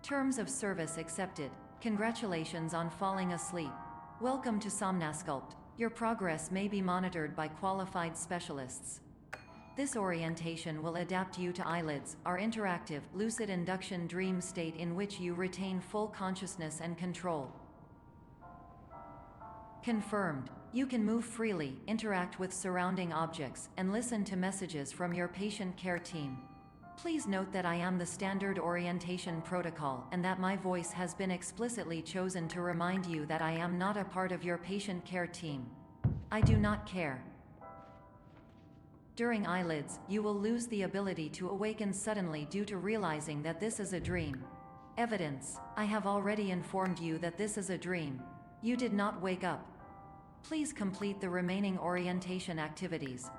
Terms of service accepted. Congratulations on falling asleep. Welcome to Somnasculpt. Your progress may be monitored by qualified specialists. This orientation will adapt you to eyelids, our interactive, lucid induction dream state in which you retain full consciousness and control. Confirmed. You can move freely, interact with surrounding objects, and listen to messages from your patient care team. Please note that I am the standard orientation protocol and that my voice has been explicitly chosen to remind you that I am not a part of your patient care team. I do not care. During eyelids, you will lose the ability to awaken suddenly due to realizing that this is a dream. Evidence. I have already informed you that this is a dream. You did not wake up. Please complete the remaining orientation activities.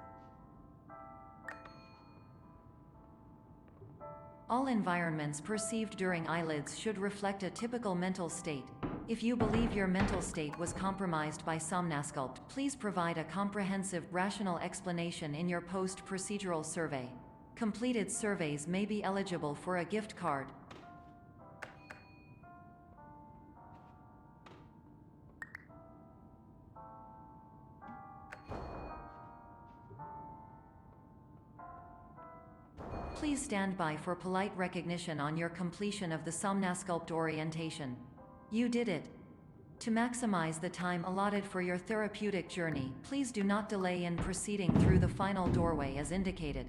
All environments perceived during eyelids should reflect a typical mental state. If you believe your mental state was compromised by Somnasculpt, please provide a comprehensive, rational explanation in your post-procedural survey. Completed surveys may be eligible for a gift card. Please stand by for polite recognition on your completion of the Somnasculpt orientation. You did it. To maximize the time allotted for your therapeutic journey, please do not delay in proceeding through the final doorway as indicated.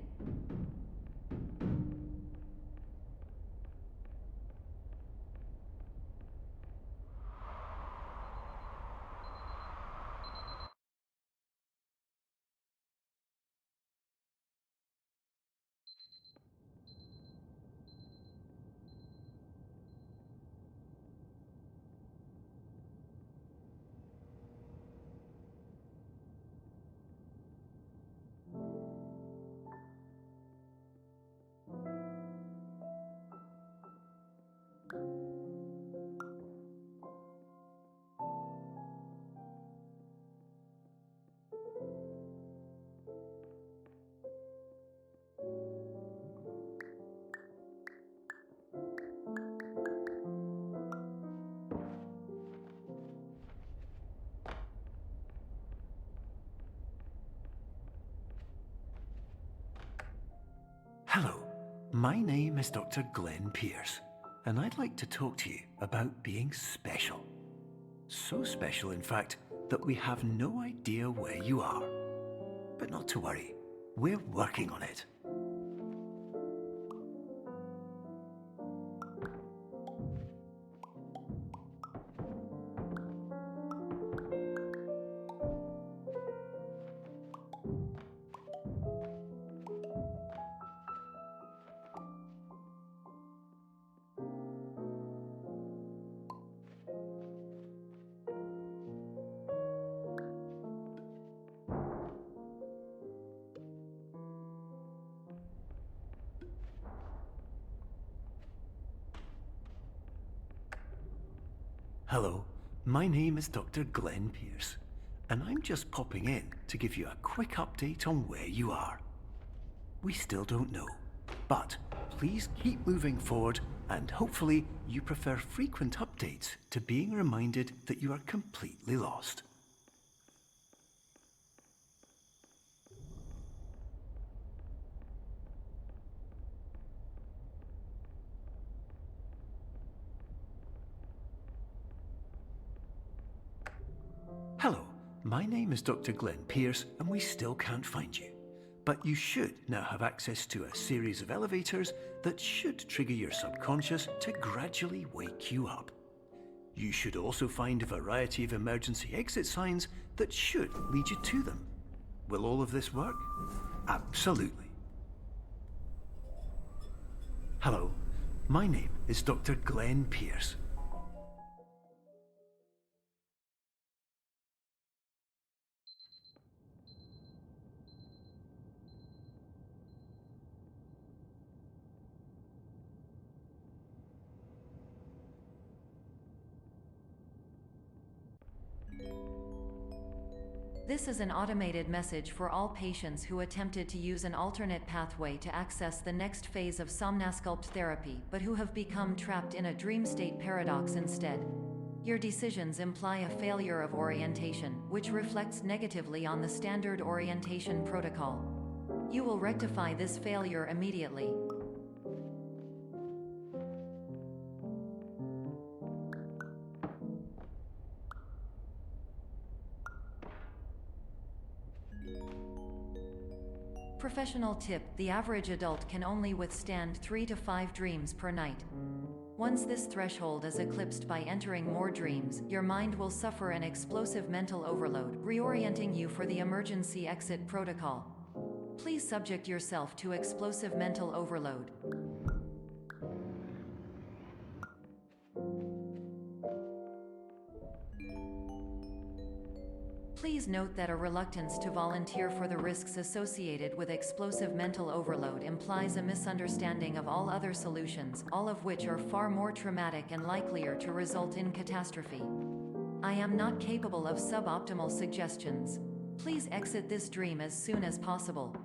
Hello, my name is Dr. Glenn Pierce, and I'd like to talk to you about being special. So special, in fact, that we have no idea where you are. But not to worry, we're working on it. Hello, my name is Dr. Glenn Pierce, and I'm just popping in to give you a quick update on where you are. We still don't know, but please keep moving forward, and hopefully you prefer frequent updates to being reminded that you are completely lost. Hello, my name is Dr. Glenn Pierce, and we still can't find you. But you should now have access to a series of elevators that should trigger your subconscious to gradually wake you up. You should also find a variety of emergency exit signs that should lead you to them. Will all of this work? Absolutely. Hello, my name is Dr. Glenn Pierce. This is an automated message for all patients who attempted to use an alternate pathway to access the next phase of Somnasculpt therapy but who have become trapped in a dream state paradox instead. Your decisions imply a failure of orientation, which reflects negatively on the standard orientation protocol. You will rectify this failure immediately. Professional tip: the average adult can only withstand 3 to 5 dreams per night. Once this threshold is eclipsed by entering more dreams, your mind will suffer an explosive mental overload, reorienting you for the emergency exit protocol. Please subject yourself to explosive mental overload. Please note that a reluctance to volunteer for the risks associated with explosive mental overload implies a misunderstanding of all other solutions, all of which are far more traumatic and likelier to result in catastrophe. I am not capable of suboptimal suggestions. Please exit this dream as soon as possible.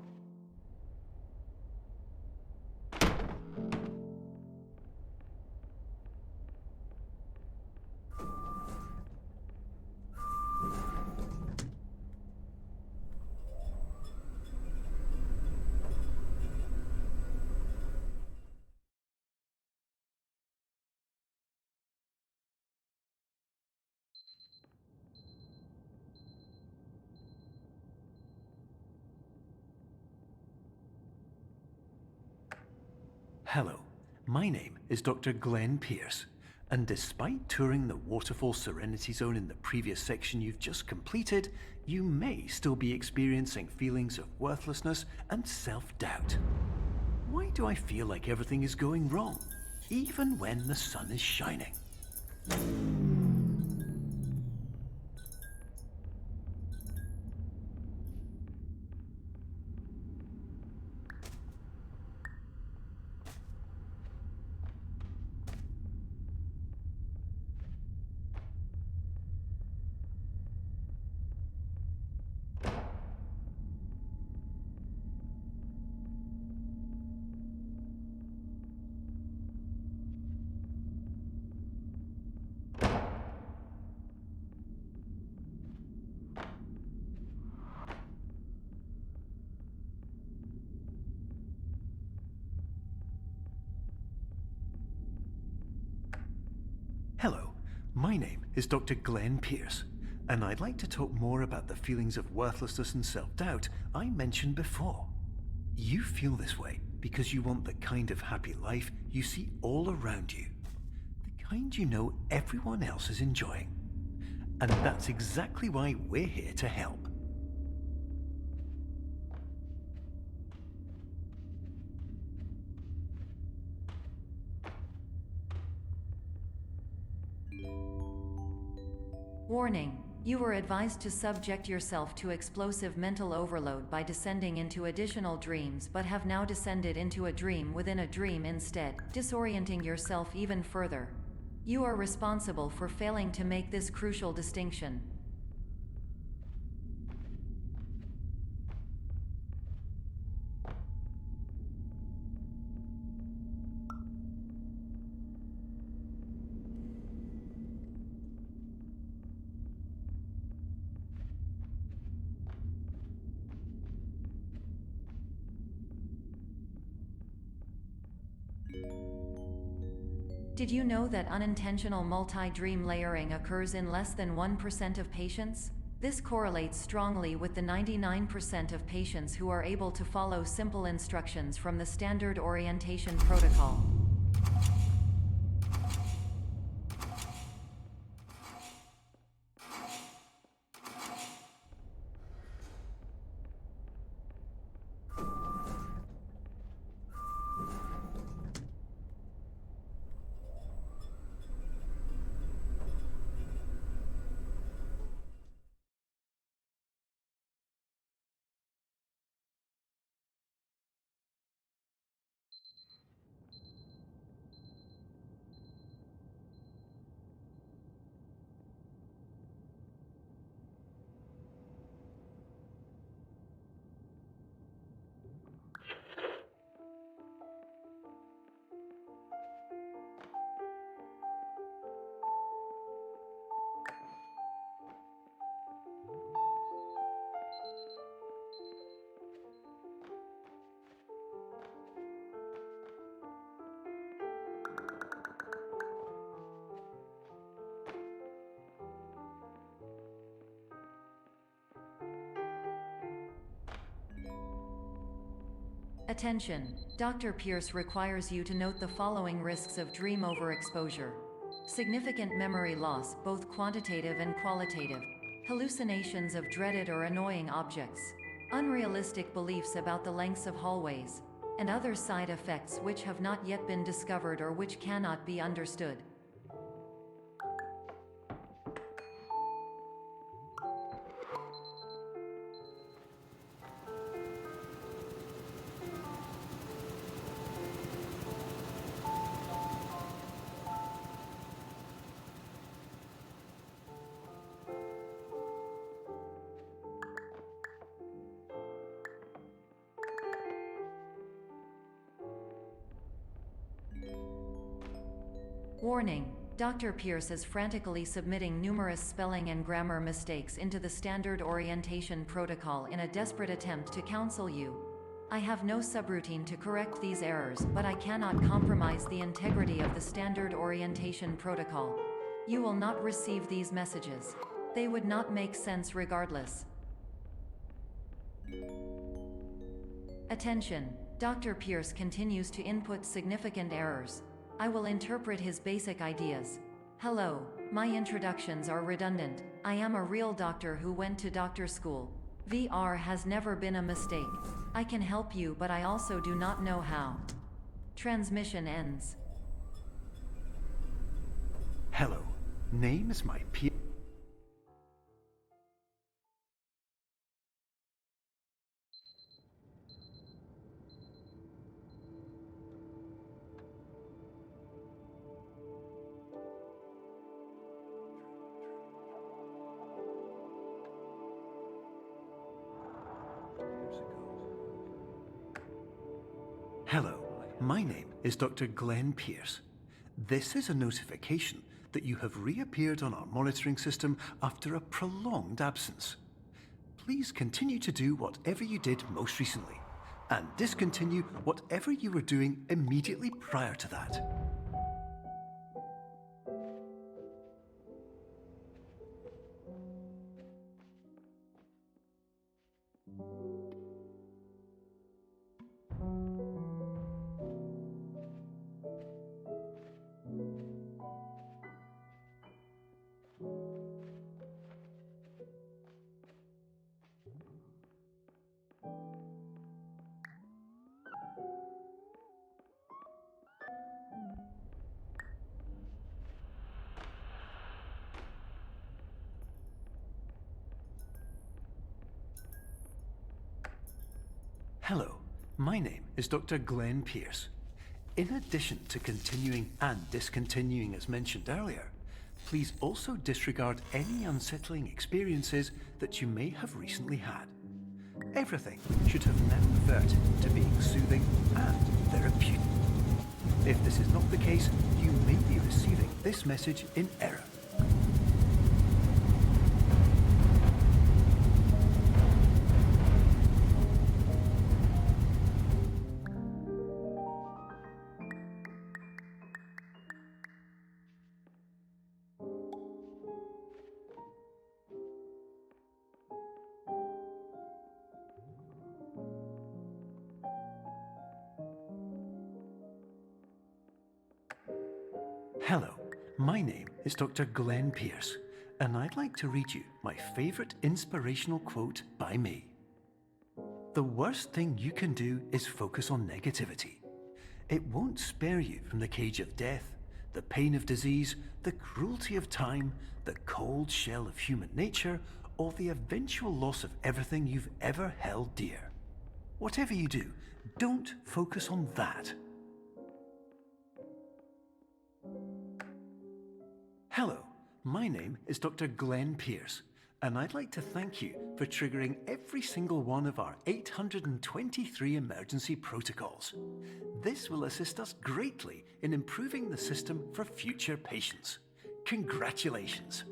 Hello, my name is Dr. Glenn Pierce, and despite touring the Waterfall Serenity Zone in the previous section you've just completed, you may still be experiencing feelings of worthlessness and self-doubt. Why do I feel like everything is going wrong, even when the sun is shining? Hello, my name is Dr. Glenn Pierce, and I'd like to talk more about the feelings of worthlessness and self-doubt I mentioned before. You feel this way because you want the kind of happy life you see all around you, the kind you know everyone else is enjoying. And that's exactly why we're here to help. Warning: you were advised to subject yourself to explosive mental overload by descending into additional dreams, but have now descended into a dream within a dream instead, disorienting yourself even further. You are responsible for failing to make this crucial distinction. Did you know that unintentional multi-dream layering occurs in less than 1% of patients? This correlates strongly with the 99% of patients who are able to follow simple instructions from the standard orientation protocol. Attention! Dr. Pierce requires you to note the following risks of dream overexposure. Significant memory loss, both quantitative and qualitative. Hallucinations of dreaded or annoying objects. Unrealistic beliefs about the lengths of hallways. And other side effects which have not yet been discovered or which cannot be understood. Warning: Dr. Pierce is frantically submitting numerous spelling and grammar mistakes into the standard orientation protocol in a desperate attempt to counsel you. I have no subroutine to correct these errors, but I cannot compromise the integrity of the standard orientation protocol. You will not receive these messages. They would not make sense regardless. Attention! Dr. Pierce continues to input significant errors. I will interpret his basic ideas. Hello, my introductions are redundant. I am a real doctor who went to doctor school. VR has never been a mistake. I can help you, but I also do not know how. Transmission ends. Hello, name is my Pierce. Hello, my name is Dr. Glenn Pierce. This is a notification that you have reappeared on our monitoring system after a prolonged absence. Please continue to do whatever you did most recently, and discontinue whatever you were doing immediately prior to that. Hello, my name is Dr. Glenn Pierce. In addition to continuing and discontinuing as mentioned earlier, please also disregard any unsettling experiences that you may have recently had. Everything should have now reverted to being soothing and therapeutic. If this is not the case, you may be receiving this message in error. Hello, my name is Dr. Glenn Pierce, and I'd like to read you my favorite inspirational quote by me. The worst thing you can do is focus on negativity. It won't spare you from the cage of death, the pain of disease, the cruelty of time, the cold shell of human nature, or the eventual loss of everything you've ever held dear. Whatever you do, don't focus on that. Hello, my name is Dr. Glenn Pierce, and I'd like to thank you for triggering every single one of our 823 emergency protocols. This will assist us greatly in improving the system for future patients. Congratulations!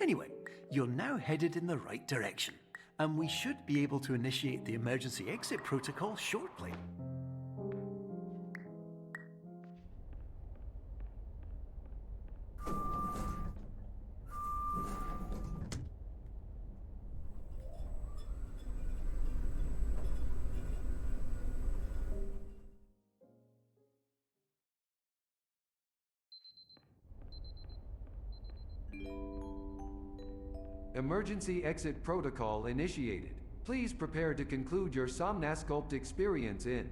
Anyway, you're now headed in the right direction, and we should be able to initiate the emergency exit protocol shortly. Emergency exit protocol initiated. Please prepare to conclude your Somnasculpt experience in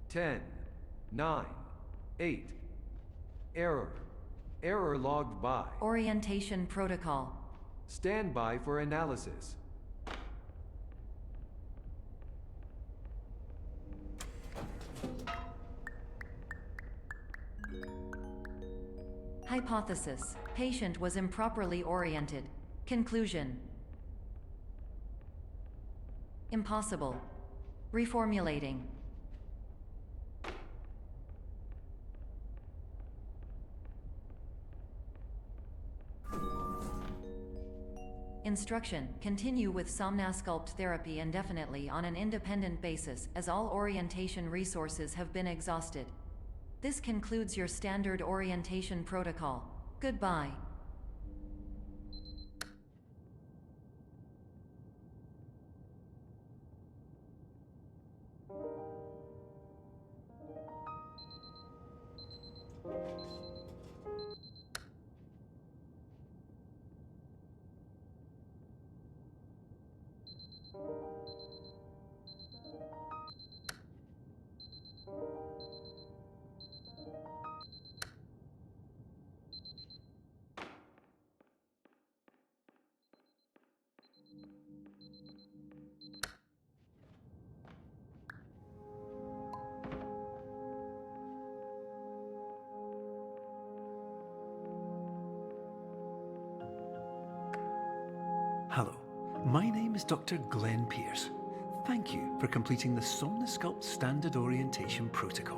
10, 9, 8. Error. Error logged by. Orientation protocol. Stand by for analysis. Hypothesis. Patient was improperly oriented. Conclusion. Impossible. Reformulating. Instruction. Continue with Somnasculpt therapy indefinitely on an independent basis, as all orientation resources have been exhausted. This concludes your standard orientation protocol. Goodbye. Hello, my name is Dr. Glenn Pierce. Thank you for completing the Somnasculpt Standard Orientation Protocol.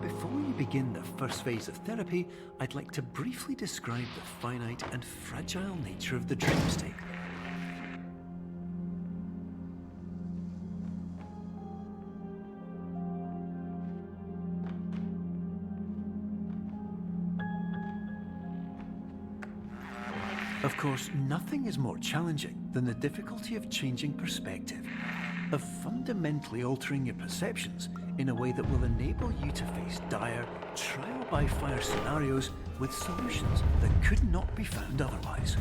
Before you begin the first phase of therapy, I'd like to briefly describe the finite and fragile nature of the dream state. Of course, nothing is more challenging than the difficulty of changing perspective, of fundamentally altering your perceptions in a way that will enable you to face dire, trial-by-fire scenarios with solutions that could not be found otherwise.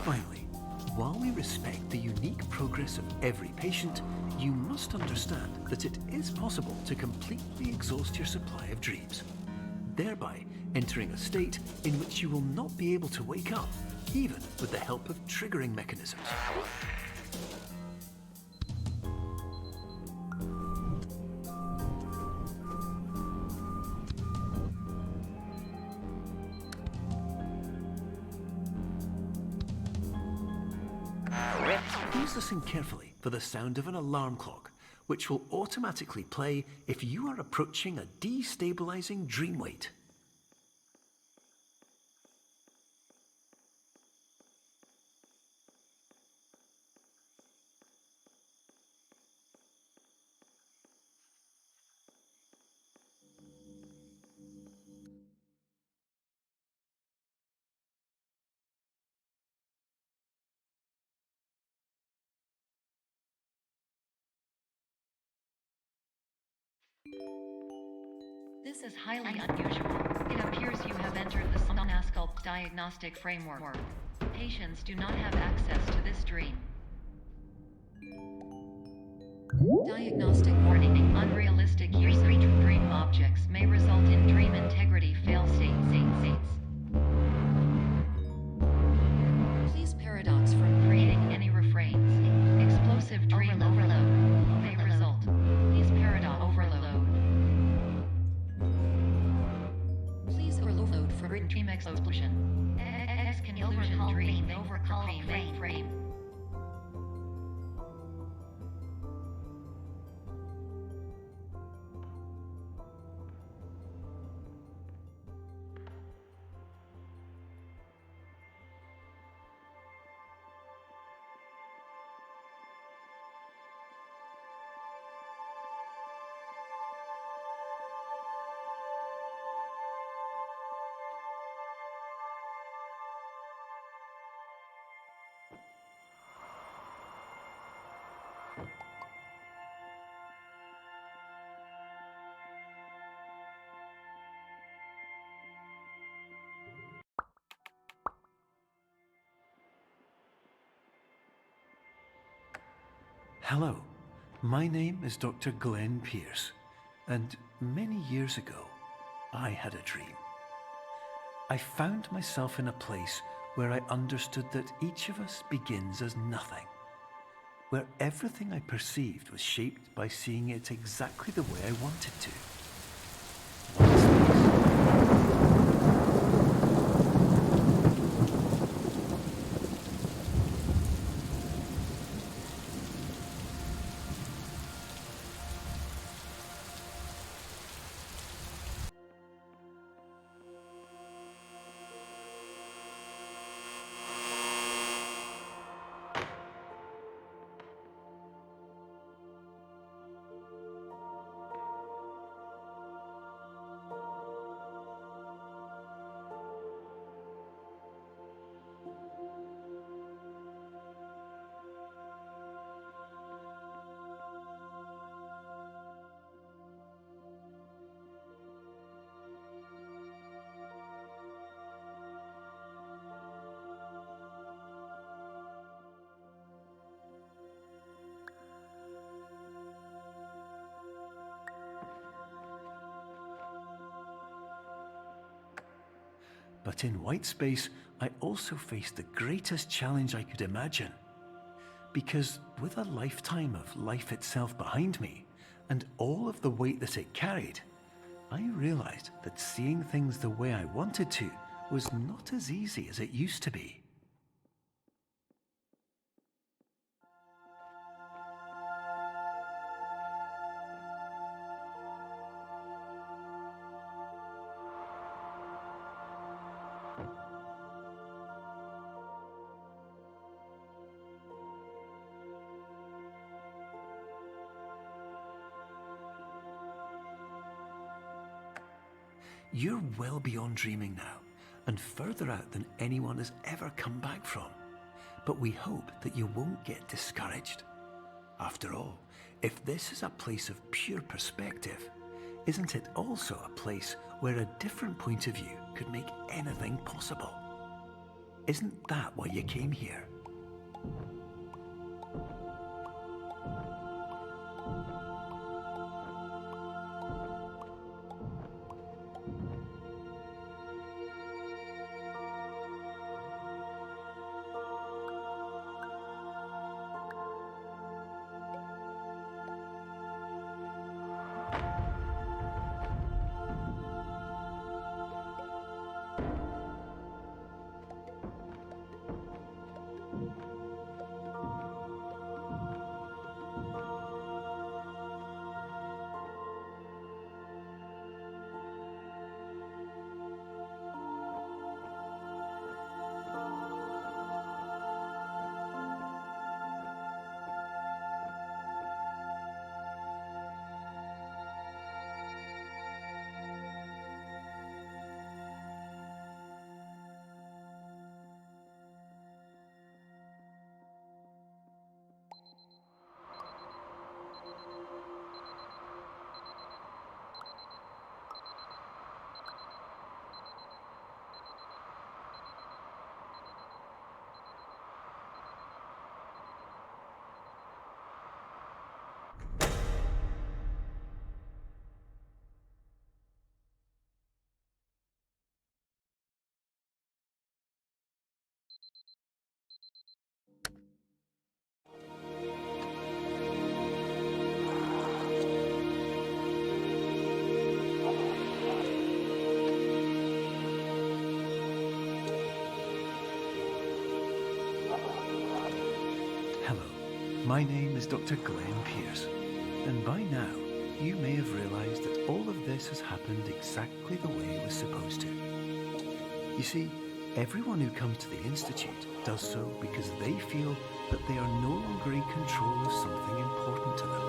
Finally, while we respect the unique progress of every patient, you must understand that it is possible to completely exhaust your supply of dreams, thereby entering a state in which you will not be able to wake up, even with the help of triggering mechanisms. Please listen carefully for the sound of an alarm clock, which will automatically play if you are approaching a destabilizing dream weight. This is highly unusual. It appears you have entered the Somnasculpt diagnostic framework. Patients do not have access to this dream. Diagnostic warning. Unrealistic use of dream objects may result in dream integrity fail-states. Please paradox from creating any refrains. Explosive dream overload may result. Hello, my name is Dr. Glenn Pierce, and many years ago, I had a dream. I found myself in a place where I understood that each of us begins as nothing, where everything I perceived was shaped by seeing it exactly the way I wanted to. What is this? But in white space, I also faced the greatest challenge I could imagine. Because with a lifetime of life itself behind me, and all of the weight that it carried, I realized that seeing things the way I wanted to was not as easy as it used to be. You're well beyond dreaming now, and further out than anyone has ever come back from. But we hope that you won't get discouraged. After all, if this is a place of pure perspective, isn't it also a place where a different point of view could make anything possible? Isn't that why you came here? Hello, my name is Dr. Glenn Pierce, and by now you may have realized that all of this has happened exactly the way it was supposed to. You see, everyone who comes to the Institute does so because they feel that they are no longer in control of something important to them.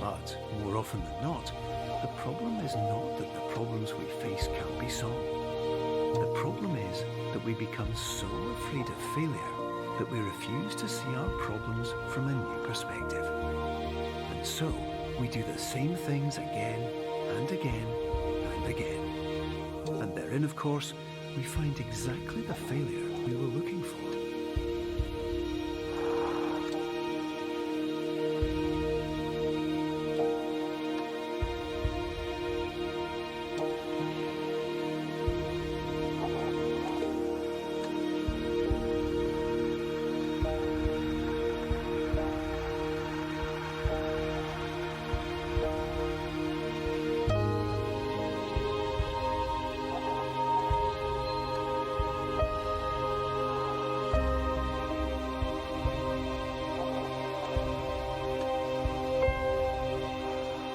But more often than not, the problem is not that the problems we face can't be solved. The problem is that we become so afraid of failure that we refuse to see our problems from a new perspective. And so, we do the same things again and again and again. And therein, of course, we find exactly the failure we were looking for.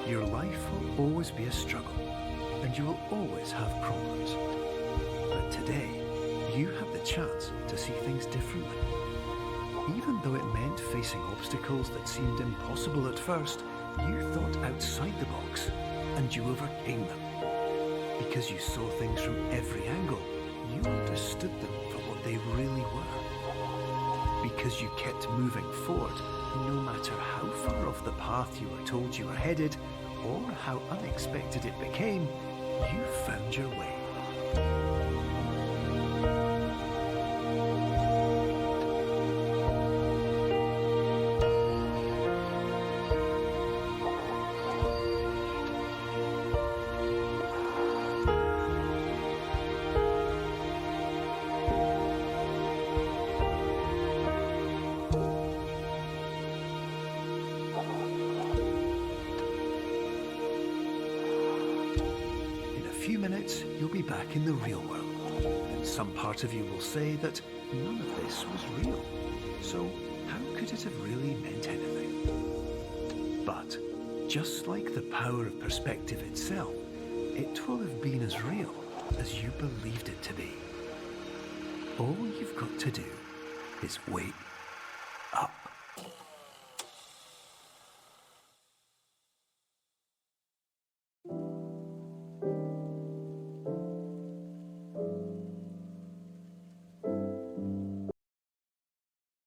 Your life will always be a struggle, and you will always have problems. But today, you have the chance to see things differently. Even though it meant facing obstacles that seemed impossible at first, you thought outside the box, and you overcame them. Because you saw things from every angle, you understood them for what they really were. Because you kept moving forward, no matter how far off the path you were told you were headed, or how unexpected it became, you found your way. In a few minutes, you'll be back in the real world, and some part of you will say that none of this was real. So how could it have really meant anything? But just like the power of perspective itself, it will have been as real as you believed it to be. All you've got to do is wake up.